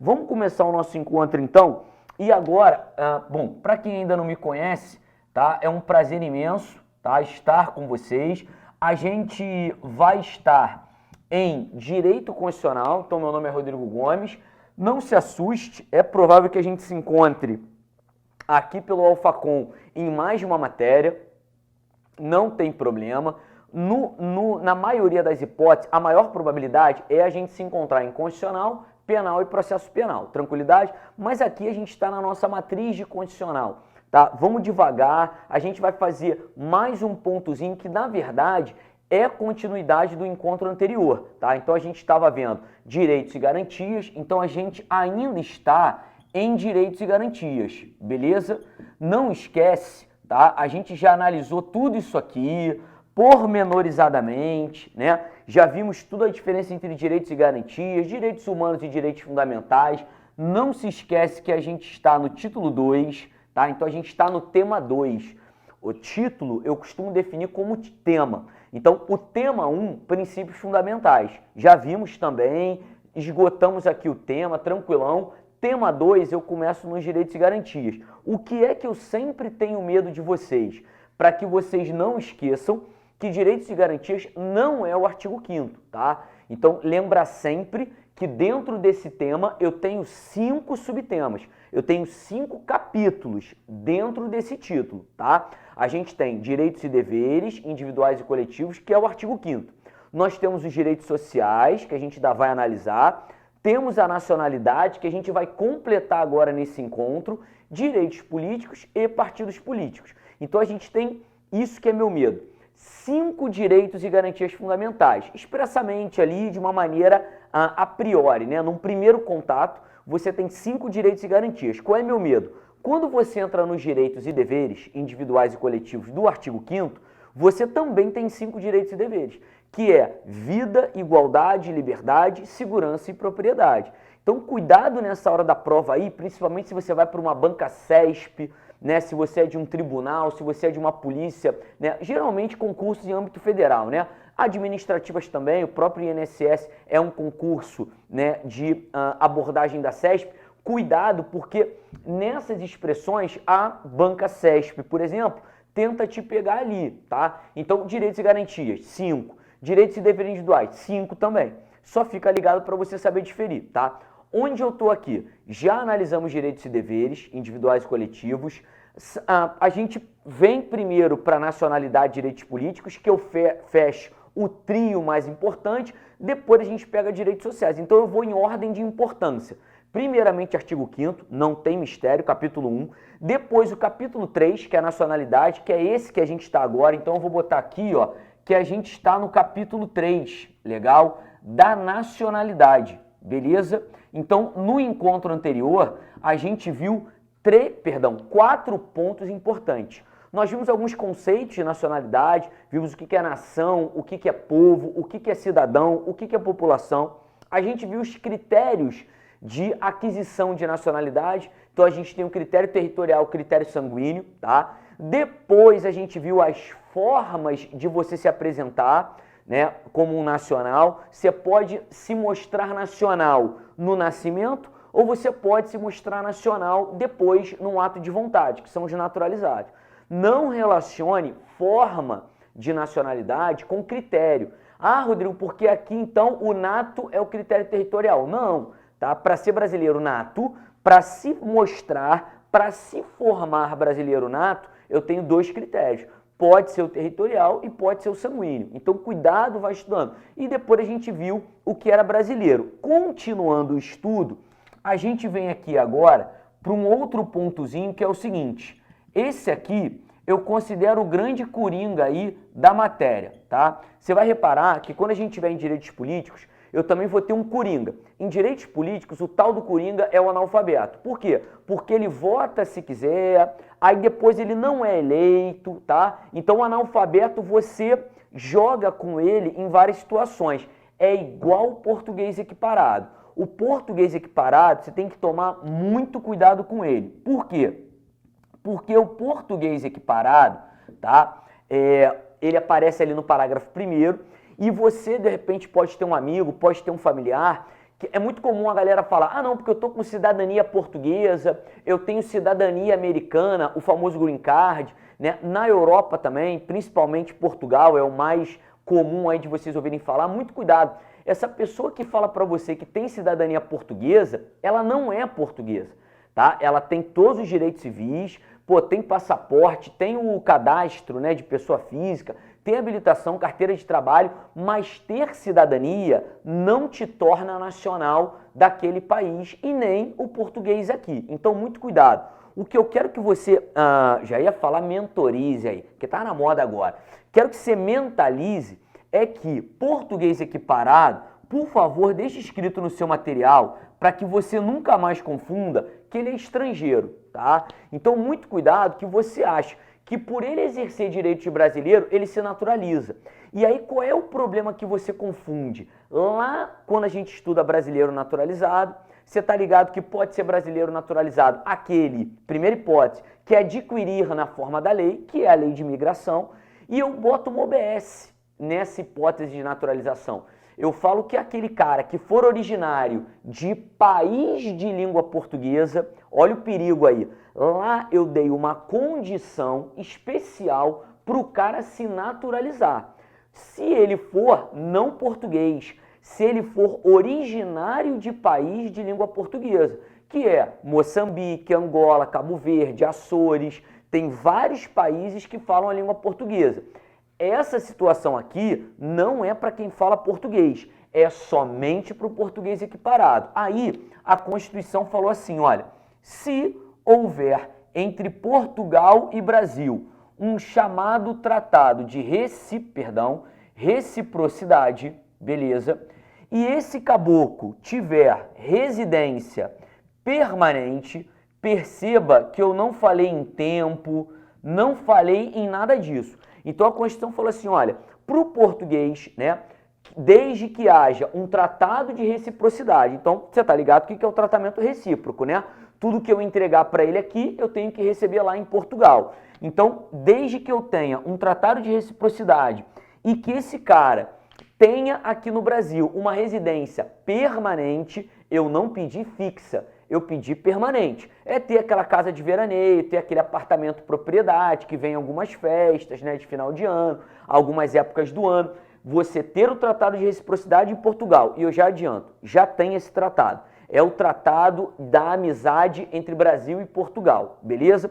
Vamos começar o nosso encontro então. E agora, bom, para quem ainda não me conhece, tá? É um prazer imenso, tá? Estar com vocês. A gente vai estar em Direito Constitucional, então meu nome é Rodrigo Gomes. Não se assuste, é provável que a gente se encontre aqui pelo Alfacom em mais de uma matéria, não tem problema. Na maioria das hipóteses, a maior probabilidade é a gente se encontrar em Constitucional, Penal e Processo Penal, tranquilidade? Mas aqui a gente está na nossa matriz de Constitucional, tá? Vamos devagar, a gente vai fazer mais um pontozinho que, na verdade, é continuidade do encontro anterior, tá? Então a gente estava vendo direitos e garantias, então a gente ainda está em direitos e garantias, beleza? Não esquece, tá? A gente já analisou tudo isso aqui, pormenorizadamente, né? Já vimos toda a diferença entre direitos e garantias, direitos humanos e direitos fundamentais. Não se esquece que a gente está no título 2, tá? Então a gente está no tema 2. O título eu costumo definir como tema. Então, o tema 1, princípios fundamentais. Já vimos também, esgotamos aqui o tema, tranquilão. Tema 2, eu começo nos direitos e garantias. O que é que eu sempre tenho medo de vocês? Para que vocês não esqueçam que direitos e garantias não é o artigo 5º, tá? Então, lembra sempre que dentro desse tema eu tenho 5 subtemas, eu tenho 5 capítulos dentro desse título, tá? A gente tem direitos e deveres individuais e coletivos, que é o artigo 5º. Nós temos os direitos sociais, que a gente ainda vai analisar, temos a nacionalidade, que a gente vai completar agora nesse encontro, direitos políticos e partidos políticos. Então a gente tem isso que é meu medo. 5 direitos e garantias fundamentais, expressamente ali de uma maneira a priori, né? Num primeiro contato, você tem 5 direitos e garantias. Qual é meu medo? Quando você entra nos direitos e deveres individuais e coletivos do artigo 5º, você também tem 5 direitos e deveres, que é vida, igualdade, liberdade, segurança e propriedade. Então, cuidado nessa hora da prova aí, principalmente se você vai para uma banca CESP, né, se você é de um tribunal, se você é de uma polícia, né, geralmente concursos em âmbito federal, né, administrativas também, o próprio INSS é um concurso, né, de abordagem da CESP. Cuidado, porque nessas expressões a banca CESP, por exemplo, tenta te pegar ali, tá? Então, direitos e garantias, 5. Direitos e deveres individuais, 5 também. Só fica ligado para você saber diferir, tá? Onde eu estou aqui? Já analisamos direitos e deveres individuais e coletivos. A gente vem primeiro para nacionalidade e direitos políticos, que eu fecho o trio mais importante, depois a gente pega direitos sociais. Então eu vou em ordem de importância. Primeiramente, artigo 5º, não tem mistério, capítulo 1. Depois o capítulo 3, que é a nacionalidade, que é esse que a gente está agora. Então eu vou botar aqui, ó, que a gente está no capítulo 3, legal? Da nacionalidade, beleza? Então, no encontro anterior, a gente viu 4 pontos importantes. Nós vimos alguns conceitos de nacionalidade, vimos o que é nação, o que é povo, o que é cidadão, o que é população. A gente viu os critérios de aquisição de nacionalidade. Então, a gente tem o critério territorial, o critério sanguíneo, tá? Depois, a gente viu as formas de você se apresentar, né, como um nacional. Você pode se mostrar nacional no nascimento ou você pode se mostrar nacional depois num ato de vontade, que são os naturalizados. Não relacione forma de nacionalidade com critério. Ah, Rodrigo, porque aqui então o nato é o critério territorial. Não, tá? Para ser brasileiro nato, para se mostrar, para se formar brasileiro nato, eu tenho 2 critérios. Pode ser o territorial e pode ser o sanguíneo. Então, cuidado, vai estudando. E depois a gente viu o que era brasileiro. Continuando o estudo, a gente vem aqui agora para um outro pontozinho que é o seguinte. Esse aqui eu considero o grande coringa aí da matéria, tá? Você vai reparar que quando a gente tiver em direitos políticos, eu também vou ter um coringa. Em direitos políticos, o tal do coringa é o analfabeto. Por quê? Porque ele vota se quiser, aí depois ele não é eleito, tá? Então, o analfabeto, você joga com ele em várias situações. É igual o português equiparado. O português equiparado, você tem que tomar muito cuidado com ele. Por quê? Porque o português equiparado, tá? Ele aparece ali no parágrafo 1º, e você, de repente, pode ter um amigo, pode ter um familiar É muito comum a galera falar, ah não, porque eu tô com cidadania portuguesa, eu tenho cidadania americana, o famoso green card, né? Na Europa também, principalmente Portugal, é o mais comum aí de vocês ouvirem falar. Muito cuidado, essa pessoa que fala para você que tem cidadania portuguesa, ela não é portuguesa, tá? Ela tem todos os direitos civis, pô, tem passaporte, tem o cadastro, né, de pessoa física, ter habilitação, carteira de trabalho, mas ter cidadania não te torna nacional daquele país e nem o português aqui. Então, muito cuidado. O que eu quero que você, já ia falar mentorize aí, que tá na moda agora. Quero que você mentalize é que português equiparado, por favor, deixe escrito no seu material para que você nunca mais confunda que ele é estrangeiro, tá? Então, muito cuidado que você acha que por ele exercer direito de brasileiro, ele se naturaliza. E aí, qual é o problema que você confunde? Lá, quando a gente estuda brasileiro naturalizado, você está ligado que pode ser brasileiro naturalizado aquele, primeira hipótese, que é adquirir na forma da lei, que é a lei de imigração, e eu boto uma OBS nessa hipótese de naturalização. Eu falo que aquele cara que for originário de país de língua portuguesa, olha o perigo aí, lá eu dei uma condição especial para o cara se naturalizar. Se ele for não português, se ele for originário de país de língua portuguesa, que é Moçambique, Angola, Cabo Verde, Açores, tem vários países que falam a língua portuguesa. Essa situação aqui não é para quem fala português, é somente para o português equiparado. Aí a Constituição falou assim, olha, se houver entre Portugal e Brasil um chamado tratado de reciprocidade, beleza, e esse caboclo tiver residência permanente, perceba que eu não falei em tempo, não falei em nada disso. Então a Constituição falou assim, olha, para o português, né, desde que haja um tratado de reciprocidade, então você está ligado o que é o tratamento recíproco, né? Tudo que eu entregar para ele aqui, eu tenho que receber lá em Portugal. Então, desde que eu tenha um tratado de reciprocidade e que esse cara tenha aqui no Brasil uma residência permanente, eu não pedi fixa, eu pedi permanente. É ter aquela casa de veraneio, ter aquele apartamento propriedade, que vem algumas festas, né, de final de ano, algumas épocas do ano. Você ter o tratado de reciprocidade em Portugal, e eu já adianto, já tem esse tratado. É o tratado da amizade entre Brasil e Portugal, beleza?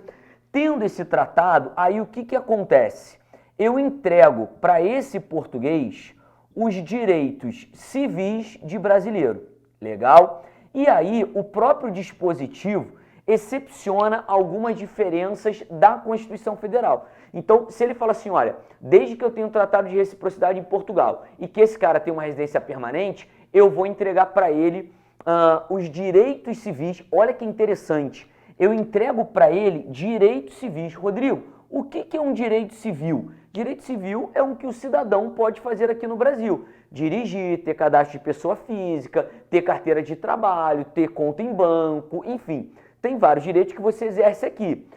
Tendo esse tratado, aí o que acontece? Eu entrego para esse português os direitos civis de brasileiro, legal? E aí, o próprio dispositivo excepciona algumas diferenças da Constituição Federal. Então, se ele fala assim, olha, desde que eu tenho um tratado de reciprocidade em Portugal e que esse cara tem uma residência permanente, eu vou entregar para ele os direitos civis. Olha que interessante, eu entrego para ele direitos civis. Rodrigo, o que é um direito civil? Direito civil é um que o cidadão pode fazer aqui no Brasil. Dirigir, ter cadastro de pessoa física, ter carteira de trabalho, ter conta em banco, enfim. Tem vários direitos que você exerce aqui.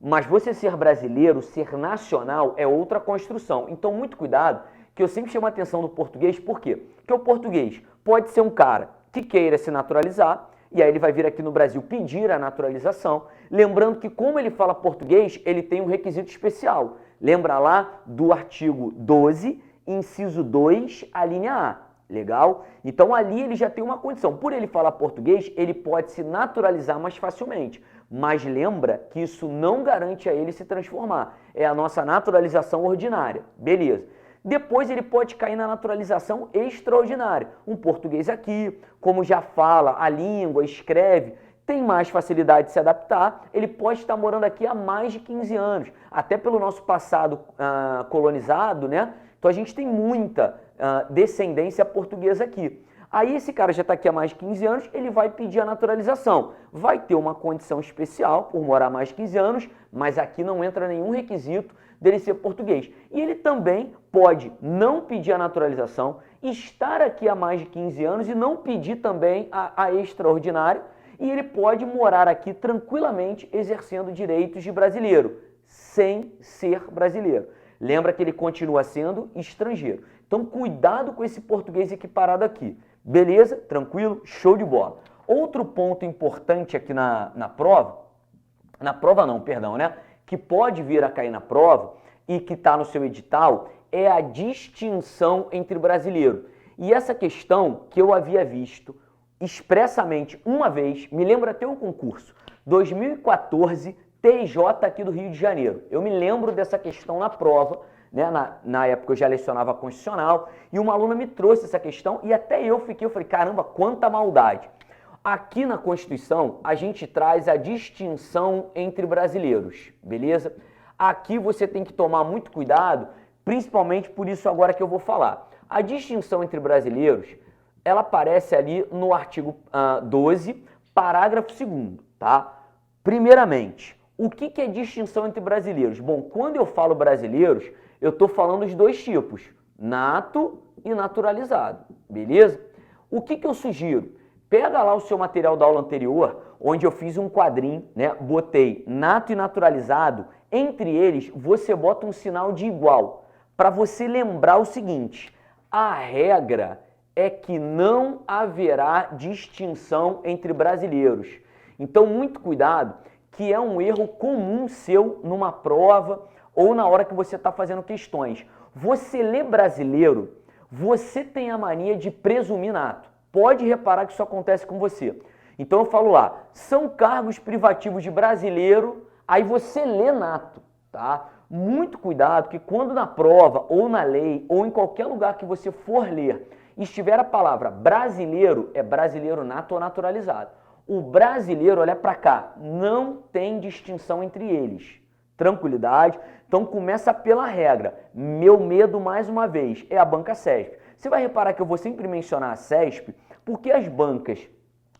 Mas você ser brasileiro, ser nacional, é outra construção. Então, muito cuidado, que eu sempre chamo a atenção do português. Por quê? Porque o português pode ser um cara que queira se naturalizar, e aí ele vai vir aqui no Brasil pedir a naturalização. Lembrando que como ele fala português, ele tem um requisito especial. Lembra lá do artigo 12, inciso 2, a linha A. Legal? Então ali ele já tem uma condição. Por ele falar português, ele pode se naturalizar mais facilmente. Mas lembra que isso não garante a ele se transformar. É a nossa naturalização ordinária. Beleza. Depois ele pode cair na naturalização extraordinária. Um português aqui, como já fala a língua, escreve, tem mais facilidade de se adaptar, ele pode estar morando aqui há mais de 15 anos, até pelo nosso passado colonizado, né? Então a gente tem muita descendência portuguesa aqui. Aí esse cara já está aqui há mais de 15 anos, ele vai pedir a naturalização. Vai ter uma condição especial por morar mais de 15 anos, mas aqui não entra nenhum requisito dele ser português. E ele também pode não pedir a naturalização, estar aqui há mais de 15 anos e não pedir também a extraordinária, e ele pode morar aqui tranquilamente exercendo direitos de brasileiro, sem ser brasileiro. Lembra que ele continua sendo estrangeiro. Então, cuidado com esse português equiparado aqui. Beleza? Tranquilo? Show de bola. Outro ponto importante aqui na prova não, perdão, né? Que pode vir a cair na prova e que está no seu edital é a distinção entre brasileiro. E essa questão que eu havia visto expressamente uma vez, me lembra até o concurso, 2014, TJ aqui do Rio de Janeiro. Eu me lembro dessa questão na prova, né? Na época eu já lecionava constitucional e uma aluna me trouxe essa questão e até eu falei, caramba, quanta maldade. Aqui na Constituição, a gente traz a distinção entre brasileiros, beleza? Aqui você tem que tomar muito cuidado, principalmente por isso agora que eu vou falar. A distinção entre brasileiros, ela aparece ali no artigo 12, parágrafo 2º, tá? Primeiramente, o que é distinção entre brasileiros? Bom, quando eu falo brasileiros, eu estou falando os dois tipos, nato e naturalizado, beleza? O que eu sugiro? Pega lá o seu material da aula anterior, onde eu fiz um quadrinho, né? Botei nato e naturalizado, entre eles você bota um sinal de igual, para você lembrar o seguinte, a regra é que não haverá distinção entre brasileiros. Então, muito cuidado, que é um erro comum seu numa prova ou na hora que você está fazendo questões. Você lê brasileiro, você tem a mania de presumir nato. Pode reparar que isso acontece com você. Então eu falo lá, são cargos privativos de brasileiro, aí você lê nato, tá? Muito cuidado que quando na prova, ou na lei, ou em qualquer lugar que você for ler, estiver a palavra brasileiro, é brasileiro nato ou naturalizado. O brasileiro, olha para cá, não tem distinção entre eles. Tranquilidade. Então começa pela regra. Meu medo, mais uma vez, é a banca CESP. Você vai reparar que eu vou sempre mencionar a CESP, porque as bancas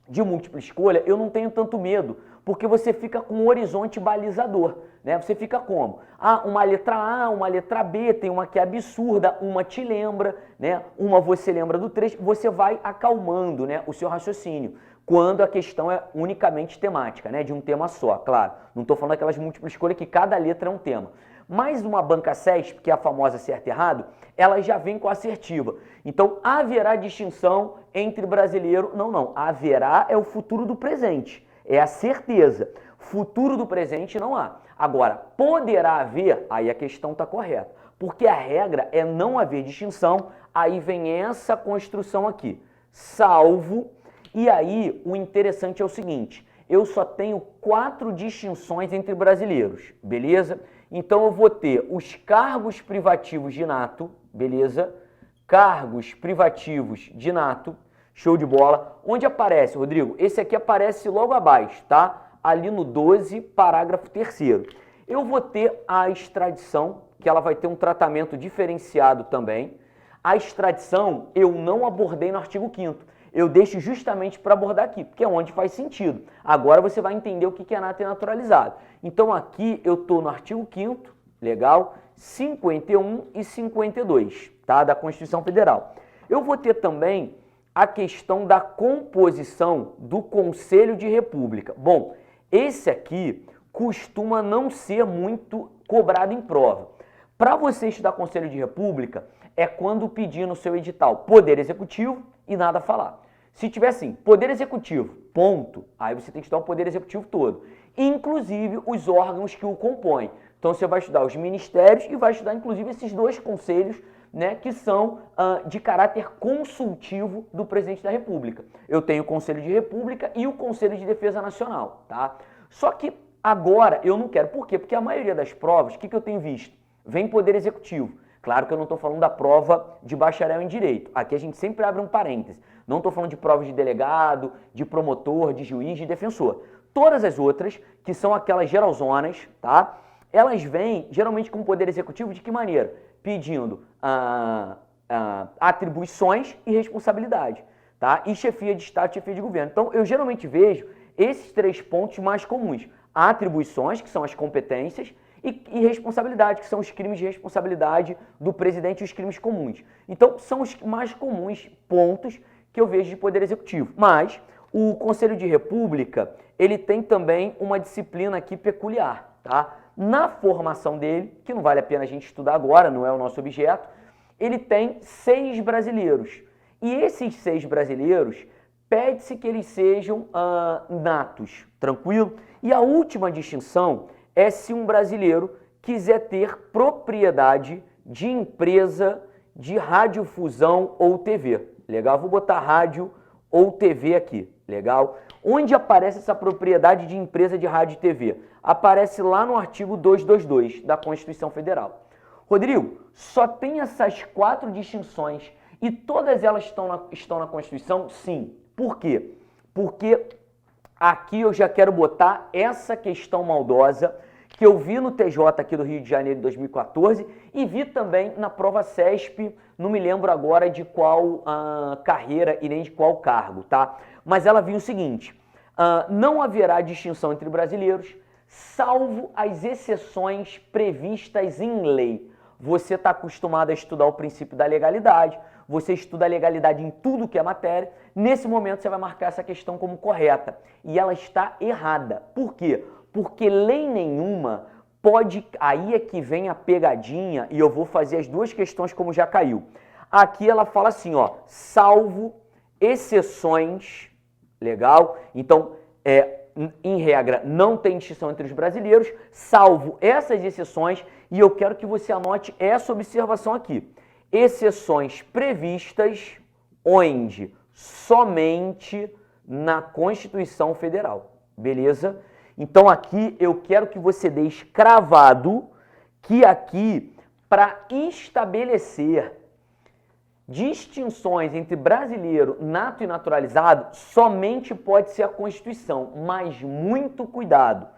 de múltipla escolha eu não tenho tanto medo, porque você fica com um horizonte balizador, né? Você fica como? Ah, uma letra A, uma letra B, tem uma que é absurda, uma te lembra, né? Uma você lembra do trecho, você vai acalmando, né, o seu raciocínio, quando a questão é unicamente temática, né, de um tema só, claro. Não estou falando daquelas múltiplas escolhas que cada letra é um tema. Mas uma banca CESP, que é a famosa certo e errado, ela já vem com assertiva. Então, haverá distinção entre brasileiro? Não. Haverá é o futuro do presente. É a certeza. Futuro do presente não há. Agora, poderá haver? Aí a questão está correta. Porque a regra é não haver distinção, aí vem essa construção aqui. Salvo, e aí o interessante é o seguinte, eu só tenho 4 distinções entre brasileiros, beleza? Então eu vou ter os cargos privativos de nato, beleza? Cargos privativos de nato, show de bola. Onde aparece, Rodrigo? Esse aqui aparece logo abaixo, tá? Ali no 12, parágrafo 3º. Eu vou ter a extradição, que ela vai ter um tratamento diferenciado também. A extradição eu não abordei no artigo 5º. Eu deixo justamente para abordar aqui, porque é onde faz sentido. Agora você vai entender o que é nato e naturalizado. Então aqui eu estou no artigo 5º, legal, 51 e 52, tá, da Constituição Federal. Eu vou ter também a questão da composição do Conselho de República. Bom, esse aqui costuma não ser muito cobrado em prova. Para você estudar Conselho de República, é quando pedir no seu edital Poder Executivo e nada a falar. Se tiver assim, Poder Executivo, ponto, aí você tem que estudar o Poder Executivo todo, inclusive os órgãos que o compõem. Então você vai estudar os ministérios e vai estudar inclusive esses 2 conselhos, né, que são de caráter consultivo do presidente da República. Eu tenho o Conselho de República e o Conselho de Defesa Nacional, tá? Só que agora eu não quero. Por quê? Porque a maioria das provas, o que eu tenho visto? Vem Poder Executivo. Claro que eu não estou falando da prova de bacharel em Direito. Aqui a gente sempre abre um parêntese. Não estou falando de provas de delegado, de promotor, de juiz, de defensor. Todas as outras, que são aquelas geralzonas, tá? Elas vêm geralmente com o Poder Executivo de que maneira? Pedindo atribuições e responsabilidade, tá? E chefia de Estado e chefia de governo. Então, eu geralmente vejo esses 3 pontos mais comuns. Atribuições, que são as competências, e responsabilidade, que são os crimes de responsabilidade do presidente e os crimes comuns. Então, são os mais comuns pontos que eu vejo de Poder Executivo. Mas o Conselho de República, ele tem também uma disciplina aqui peculiar, tá? Na formação dele, que não vale a pena a gente estudar agora, não é o nosso objeto, ele tem 6 brasileiros. E esses 6 brasileiros, pede-se que eles sejam natos, tranquilo? E a última distinção é se um brasileiro quiser ter propriedade de empresa de radiodifusão ou TV. Legal? Vou botar rádio ou TV aqui. Legal? Onde aparece essa propriedade de empresa de rádio e TV? Aparece lá no artigo 222 da Constituição Federal. Rodrigo, só tem essas 4 distinções e todas elas estão na Constituição? Sim. Por quê? Porque aqui eu já quero botar essa questão maldosa que eu vi no TJ aqui do Rio de Janeiro de 2014 e vi também na prova CESP, não me lembro agora de qual carreira e nem de qual cargo, tá? Mas ela viu o seguinte, não haverá distinção entre brasileiros, salvo as exceções previstas em lei. Você está acostumado a estudar o princípio da legalidade, você estuda a legalidade em tudo que é matéria, nesse momento você vai marcar essa questão como correta. E ela está errada. Por quê? Porque lei nenhuma pode... Aí é que vem a pegadinha e eu vou fazer as 2 questões como já caiu. Aqui ela fala assim, ó, salvo exceções, legal? Então, em regra, não tem distinção entre os brasileiros, salvo essas exceções, e eu quero que você anote essa observação aqui. Exceções previstas onde? Somente na Constituição Federal, beleza? Então aqui eu quero que você deixe cravado que aqui, para estabelecer distinções entre brasileiro, nato e naturalizado, somente pode ser a Constituição, mas muito cuidado.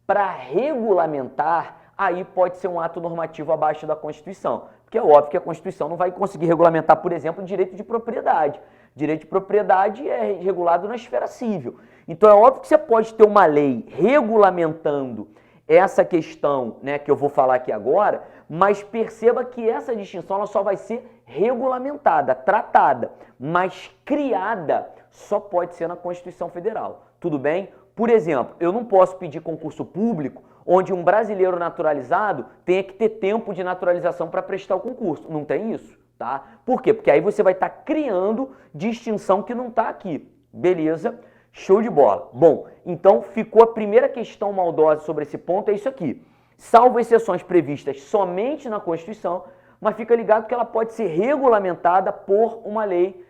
Para regulamentar, aí pode ser um ato normativo abaixo da Constituição, porque é óbvio que a Constituição não vai conseguir regulamentar, por exemplo, o direito de propriedade. Direito de propriedade é regulado na esfera civil. Então é óbvio que você pode ter uma lei regulamentando essa questão, né, que eu vou falar aqui agora, mas perceba que essa distinção ela só vai ser regulamentada, tratada, mas criada só pode ser na Constituição Federal. Tudo bem? Por exemplo, eu não posso pedir concurso público onde um brasileiro naturalizado tenha que ter tempo de naturalização para prestar o concurso. Não tem isso, tá? Por quê? Porque aí você vai estar criando distinção que não está aqui. Beleza? Show de bola. Bom, então ficou a primeira questão maldosa sobre esse ponto, é isso aqui. Salvo exceções previstas somente na Constituição, mas fica ligado que ela pode ser regulamentada por uma lei,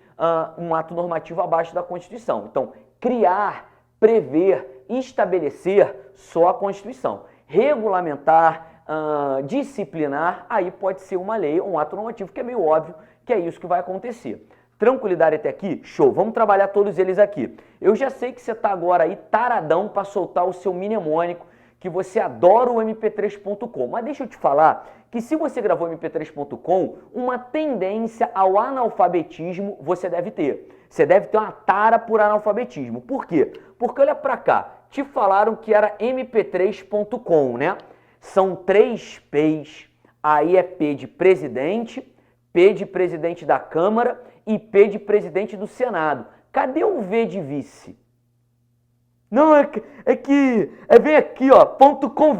um ato normativo abaixo da Constituição. Então, criar, prever, estabelecer, só a Constituição. Regulamentar, disciplinar, aí pode ser uma lei, um ato normativo, que é meio óbvio que é isso que vai acontecer. Tranquilidade até aqui? Show! Vamos trabalhar todos eles aqui. Eu já sei que você está agora aí taradão para soltar o seu mnemônico, que você adora o mp3.com. Mas deixa eu te falar que se você gravou mp3.com, uma tendência ao analfabetismo você deve ter. Você deve ter uma tara por analfabetismo. Por quê? Porque olha para cá, te falaram que era mp3.com, né? São 3 P's, aí é P de presidente, P de presidente da Câmara e P de presidente do Senado. Cadê o V de vice? Não, vem aqui, ó, .com,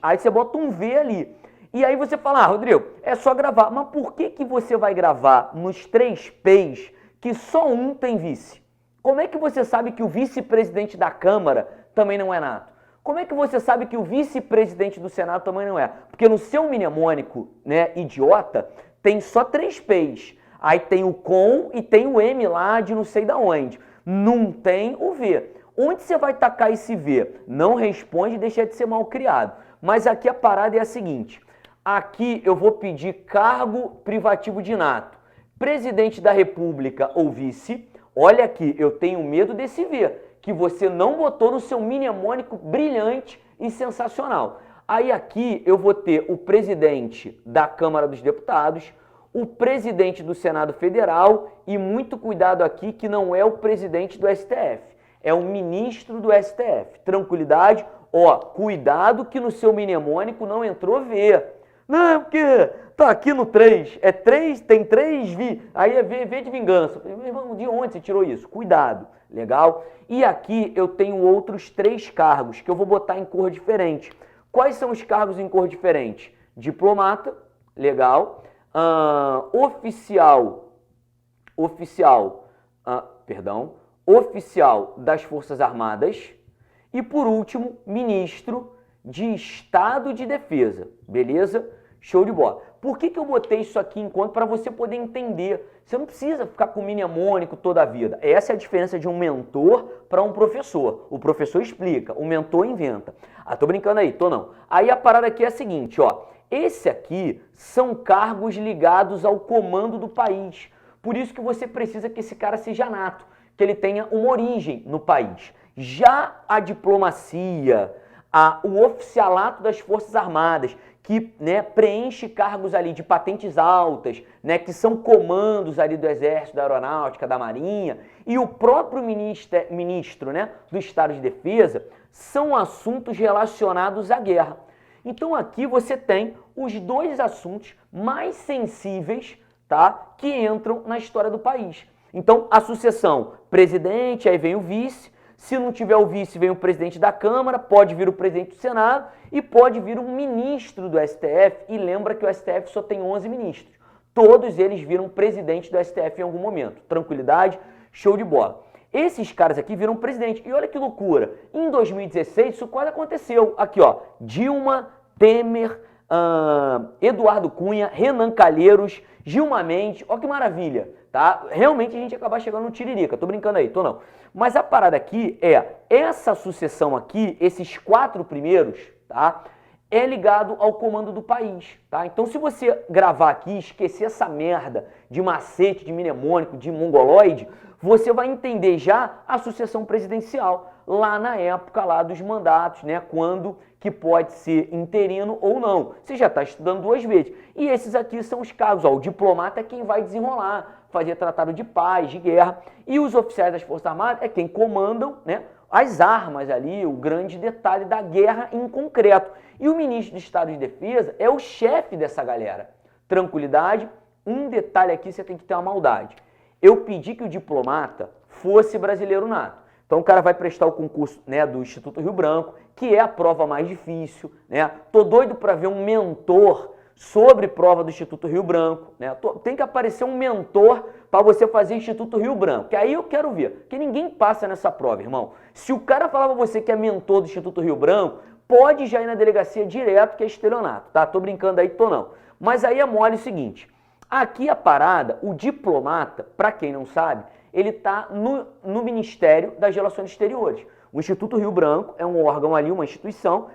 aí você bota um V ali. E aí você fala, Rodrigo, é só gravar. Mas por que você vai gravar nos 3 P's que só um tem vice? Como é que você sabe que o vice-presidente da Câmara também não é nato? Como é que você sabe que o vice-presidente do Senado também não é? Porque no seu mnemônico, né, idiota, tem só 3 P's. Aí tem o com e tem o M lá de não sei da onde. Não tem o V. Onde você vai tacar esse V? Não responde e deixa de ser mal criado. Mas aqui a parada é a seguinte. Aqui eu vou pedir cargo privativo de nato. Presidente da República ou vice. Olha aqui, eu tenho medo desse V, que você não botou no seu mnemônico brilhante e sensacional. Aí aqui eu vou ter o presidente da Câmara dos Deputados, o presidente do Senado Federal e muito cuidado aqui que não é o presidente do STF, é o ministro do STF. Tranquilidade, ó, cuidado que no seu mnemônico não entrou V. Não, porque tá aqui no 3, é 3, tem 3 V, aí é V de vingança. Meu irmão, de onde você tirou isso? Cuidado, legal? E aqui eu tenho outros 3 cargos que eu vou botar em cor diferente. Quais são os cargos em cor diferente? Diplomata, legal. Oficial oficial das Forças Armadas e, por último, ministro de Estado de Defesa, beleza? Show de bola. Por que eu botei isso aqui enquanto? Para você poder entender. Você não precisa ficar com mnemônico toda a vida. Essa é a diferença de um mentor para um professor. O professor explica, o mentor inventa. Ah, tô brincando aí, tô não. Aí a parada aqui é a seguinte, ó. Esse aqui são cargos ligados ao comando do país. Por isso que você precisa que esse cara seja nato, que ele tenha uma origem no país. Já a diplomacia, o oficialato das Forças Armadas, que, né, preenche cargos ali de patentes altas, né, que são comandos ali do Exército, da Aeronáutica, da Marinha, e o próprio ministro, né, do Estado de Defesa, são assuntos relacionados à guerra. Então aqui você tem os dois assuntos mais sensíveis, tá, que entram na história do país. Então a sucessão presidente, aí vem o vice. Se não tiver o vice, vem o presidente da Câmara, pode vir o presidente do Senado e pode vir um ministro do STF. E lembra que o STF só tem 11 ministros. Todos eles viram presidente do STF em algum momento. Tranquilidade, show de bola. Esses caras aqui viram presidente. E olha que loucura. Em 2016, isso quase aconteceu. Aqui, ó. Dilma, Temer, Eduardo Cunha, Renan Calheiros, Gilmar Mendes. Olha que maravilha, tá? Realmente a gente ia acabar chegando no tiririca. Tô brincando aí, tô não. Mas a parada aqui é, essa sucessão aqui, esses 4 primeiros, tá? É ligado ao comando do país, tá? Então se você gravar aqui, esquecer essa merda de macete, de mnemônico, de mongoloide, você vai entender já a sucessão presidencial, lá na época lá dos mandatos, né? Quando que pode ser interino ou não. Você já está estudando 2 vezes. E esses aqui são os casos, ó, o diplomata é quem vai desenrolar, fazer tratado de paz, de guerra, e os oficiais das Forças Armadas é quem comandam, né, as armas ali, o grande detalhe da guerra em concreto. E o ministro do Estado de Defesa é o chefe dessa galera. Tranquilidade, um detalhe aqui você tem que ter uma maldade. Eu pedi que o diplomata fosse brasileiro nato. Então o cara vai prestar o concurso, né, do Instituto Rio Branco, que é a prova mais difícil, né? Tô doido para ver um mentor sobre prova do Instituto Rio Branco, né? Tem que aparecer um mentor para você fazer Instituto Rio Branco, que aí eu quero ver, porque ninguém passa nessa prova, irmão. Se o cara falar para você que é mentor do Instituto Rio Branco, pode já ir na delegacia direto, que é estelionato, tá? Tô brincando aí, tô não. Mas aí é mole o seguinte, aqui a parada, o diplomata, para quem não sabe, ele tá no Ministério das Relações Exteriores. O Instituto Rio Branco é um órgão ali, uma instituição,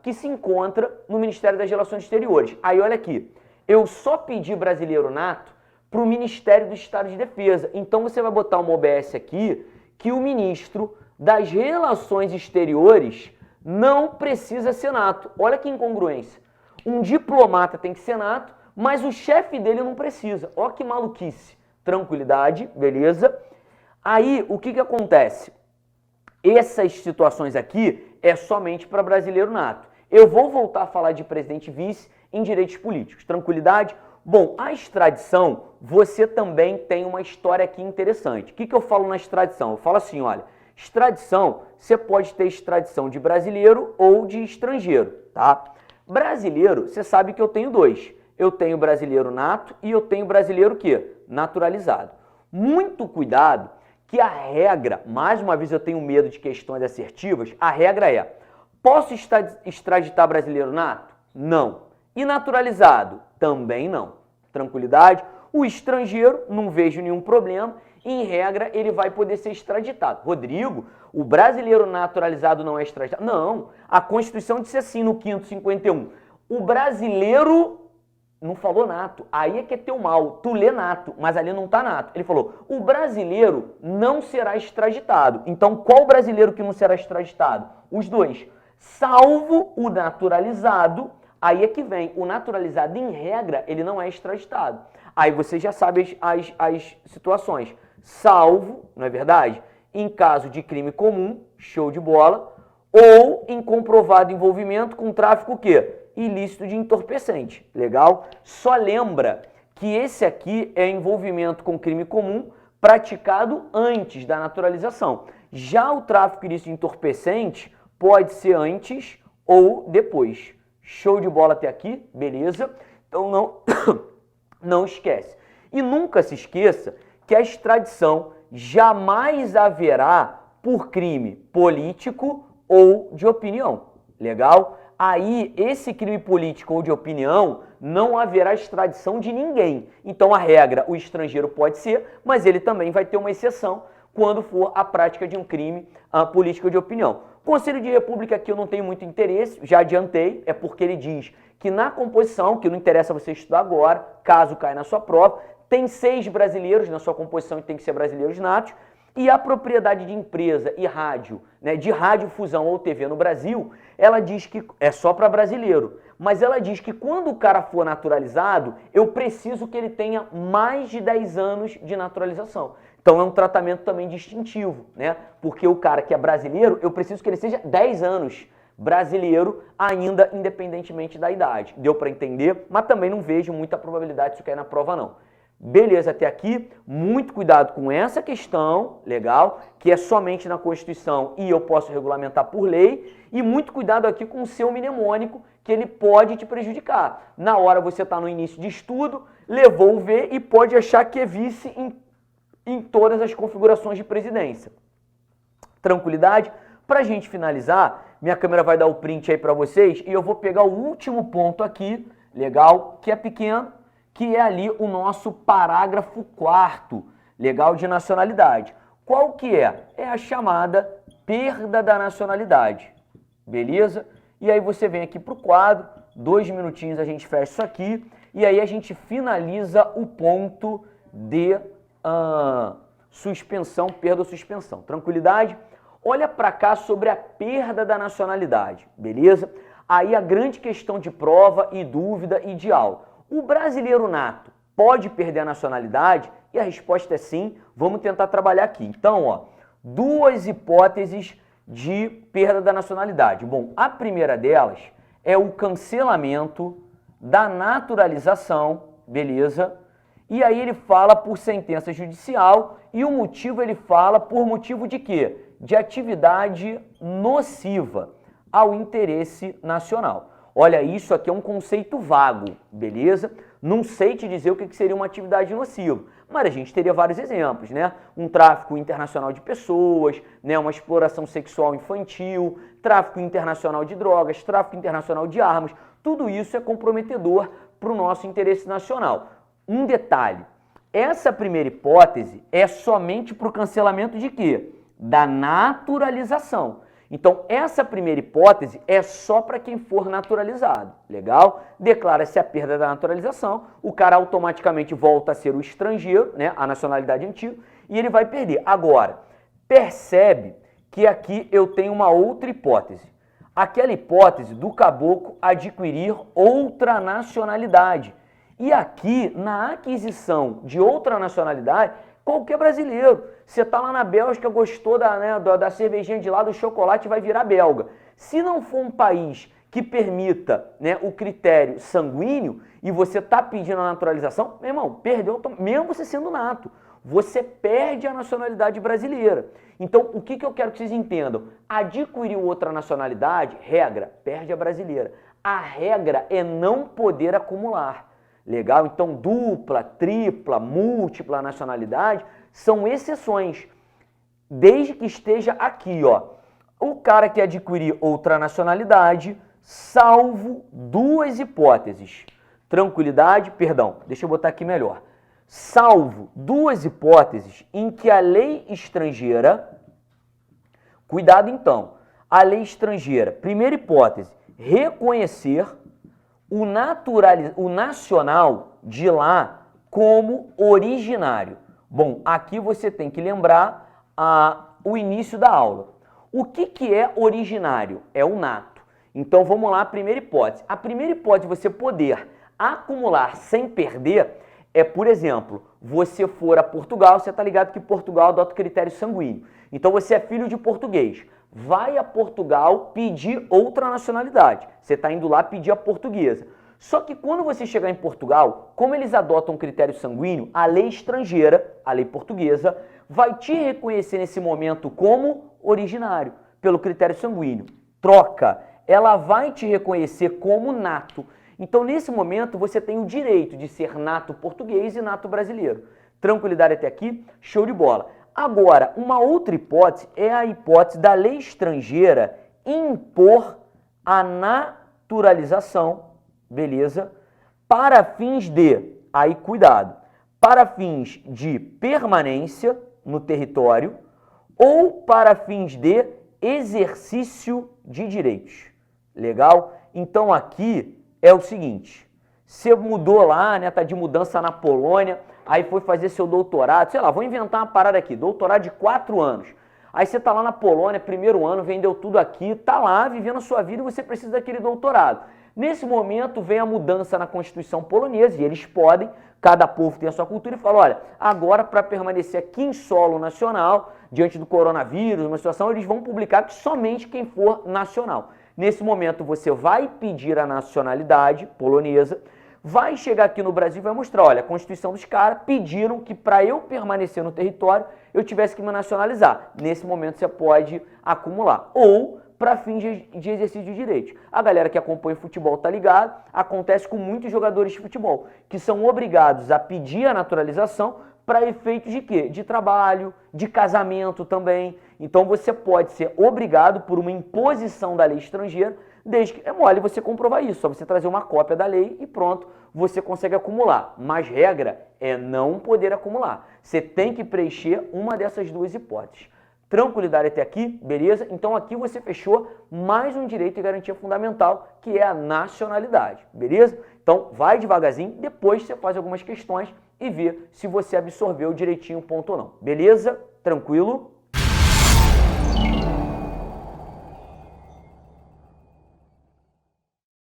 que se encontra no Ministério das Relações Exteriores. Aí olha aqui, eu só pedi brasileiro nato para o Ministério do Estado de Defesa. Então você vai botar uma OBS aqui que o ministro das Relações Exteriores não precisa ser nato. Olha que incongruência. Um diplomata tem que ser nato, mas o chefe dele não precisa. Olha que maluquice. Tranquilidade, beleza? Aí o que acontece? Essas situações aqui é somente para brasileiro nato. Eu vou voltar a falar de presidente e vice em direitos políticos. Tranquilidade? Bom, a extradição, você também tem uma história aqui interessante. O que eu falo na extradição? Eu falo assim, olha, extradição, você pode ter extradição de brasileiro ou de estrangeiro, tá? Brasileiro, você sabe que eu tenho 2. Eu tenho brasileiro nato e eu tenho brasileiro o quê? Naturalizado. Muito cuidado, que a regra, mais uma vez eu tenho medo de questões assertivas, a regra é, posso extraditar brasileiro nato? Não. E naturalizado? Também não. Tranquilidade? O estrangeiro, não vejo nenhum problema, em regra ele vai poder ser extraditado. Rodrigo, o brasileiro naturalizado não é extraditado? Não. A Constituição disse assim no 551, o brasileiro... Não falou nato, aí é que é teu mal, tu lê nato, mas ali não tá nato. Ele falou, o brasileiro não será extraditado. Então, qual brasileiro que não será extraditado? Os 2. Salvo o naturalizado, aí é que vem, o naturalizado, em regra, ele não é extraditado. Aí você já sabe as situações. Salvo, não é verdade? Em caso de crime comum, show de bola, ou em comprovado envolvimento com tráfico o quê? Ilícito de entorpecente, legal? Só lembra que esse aqui é envolvimento com crime comum praticado antes da naturalização. Já o tráfico ilícito de entorpecente pode ser antes ou depois. Show de bola até aqui, beleza? Então não esquece. E nunca se esqueça que a extradição jamais haverá por crime político ou de opinião. Legal? Aí, esse crime político ou de opinião, não haverá extradição de ninguém. Então, a regra, o estrangeiro pode ser, mas ele também vai ter uma exceção quando for a prática de um crime político ou de opinião. Conselho de República aqui eu não tenho muito interesse, já adiantei, é porque ele diz que na composição, que não interessa você estudar agora, caso caia na sua prova, tem 6 brasileiros na sua composição e tem que ser brasileiros natos, e a propriedade de empresa e rádio, né, de radiodifusão ou TV no Brasil, ela diz que é só para brasileiro, mas ela diz que quando o cara for naturalizado, eu preciso que ele tenha mais de 10 anos de naturalização. Então é um tratamento também distintivo, né? Porque o cara que é brasileiro, eu preciso que ele seja 10 anos brasileiro, ainda independentemente da idade. Deu para entender? Mas também não vejo muita probabilidade disso cair na prova, não. Beleza, até aqui, muito cuidado com essa questão, legal, que é somente na Constituição e eu posso regulamentar por lei, e muito cuidado aqui com o seu mnemônico, que ele pode te prejudicar. Na hora você está no início de estudo, levou o V e pode achar que é vice em todas as configurações de presidência. Tranquilidade? Para a gente finalizar, minha câmera vai dar o print aí para vocês, e eu vou pegar o último ponto aqui, legal, que é pequeno, que é ali o nosso parágrafo 4º, legal, de nacionalidade. Qual que é? É a chamada perda da nacionalidade, beleza? E aí você vem aqui para o quadro, 2 minutinhos a gente fecha isso aqui, e aí a gente finaliza o ponto de suspensão, perda ou suspensão. Tranquilidade? Olha para cá sobre a perda da nacionalidade, beleza? Aí a grande questão de prova e dúvida e de aula. O brasileiro nato pode perder a nacionalidade? E a resposta é sim. Vamos tentar trabalhar aqui. Então, ó, 2 hipóteses de perda da nacionalidade. Bom, a primeira delas é o cancelamento da naturalização, beleza? E aí ele fala por sentença judicial e o motivo ele fala por motivo de quê? De atividade nociva ao interesse nacional. Olha, isso aqui é um conceito vago, beleza? Não sei te dizer o que seria uma atividade nociva, mas a gente teria vários exemplos, né? Um tráfico internacional de pessoas, né? Uma exploração sexual infantil, tráfico internacional de drogas, tráfico internacional de armas, tudo isso é comprometedor para o nosso interesse nacional. Um detalhe, essa primeira hipótese é somente para o cancelamento de quê? Da naturalização. Então, essa primeira hipótese é só para quem for naturalizado, legal? Declara-se a perda da naturalização, o cara automaticamente volta a ser o estrangeiro, né, a nacionalidade antiga, e ele vai perder. Agora, percebe que aqui eu tenho uma outra hipótese. Aquela hipótese do caboclo adquirir outra nacionalidade. E aqui, na aquisição de outra nacionalidade, qualquer brasileiro. Você está lá na Bélgica, gostou da cervejinha de lá, do chocolate, vai virar belga. Se não for um país que permita, né, o critério sanguíneo e você está pedindo a naturalização, meu irmão, perdeu, mesmo você sendo nato, você perde a nacionalidade brasileira. Então, o que eu quero que vocês entendam? Adquiriu outra nacionalidade, regra, perde a brasileira. A regra é não poder acumular. Legal? Então, dupla, tripla, múltipla nacionalidade são exceções, desde que esteja aqui, ó. O cara que adquirir outra nacionalidade, salvo 2 hipóteses. Tranquilidade, perdão, deixa eu botar aqui melhor. Salvo 2 hipóteses em que a lei estrangeira, cuidado então, a lei estrangeira, primeira hipótese, reconhecer o nacional de lá como originário. Bom, aqui você tem que lembrar o início da aula. O que é originário? É o nato. Então vamos lá, a primeira hipótese. A primeira hipótese de você poder acumular sem perder é, por exemplo, você for a Portugal, você está ligado que Portugal adota critério sanguíneo. Então você é filho de português. Vai a Portugal pedir outra nacionalidade. Você está indo lá pedir a portuguesa. Só que quando você chegar em Portugal, como eles adotam critério sanguíneo, a lei estrangeira, a lei portuguesa, vai te reconhecer nesse momento como originário, pelo critério sanguíneo. Troca, ela vai te reconhecer como nato. Então, nesse momento, você tem o direito de ser nato português e nato brasileiro. Tranquilidade até aqui? Show de bola. Agora, uma outra hipótese é a hipótese da lei estrangeira impor a naturalização, beleza? Para fins de, aí cuidado, para fins de permanência no território ou para fins de exercício de direitos. Legal? Então aqui é o seguinte, você mudou lá, né, tá de mudança na Polônia, aí foi fazer seu doutorado, sei lá, vou inventar uma parada aqui, doutorado de 4 anos. Aí você tá lá na Polônia, primeiro ano, vendeu tudo aqui, tá lá vivendo a sua vida e você precisa daquele doutorado. Nesse momento vem a mudança na Constituição polonesa e eles podem, cada povo tem a sua cultura e fala, olha, agora para permanecer aqui em solo nacional, diante do coronavírus, uma situação, eles vão publicar que somente quem for nacional. Nesse momento você vai pedir a nacionalidade polonesa, vai chegar aqui no Brasil e vai mostrar, olha, a Constituição dos caras pediram que para eu permanecer no território eu tivesse que me nacionalizar. Nesse momento você pode acumular. Ou para fins de exercício de direitos. A galera que acompanha futebol tá ligado, acontece com muitos jogadores de futebol, que são obrigados a pedir a naturalização para efeitos de quê? De trabalho, de casamento também. Então você pode ser obrigado por uma imposição da lei estrangeira, desde que é mole você comprovar isso, só você trazer uma cópia da lei e pronto, você consegue acumular. Mas regra é não poder acumular. Você tem que preencher uma dessas duas hipóteses. Tranquilidade até aqui, beleza? Então aqui você fechou mais um direito e garantia fundamental, que é a nacionalidade, beleza? Então vai devagarzinho, depois você faz algumas questões e vê se você absorveu direitinho o ponto ou não, beleza? Tranquilo?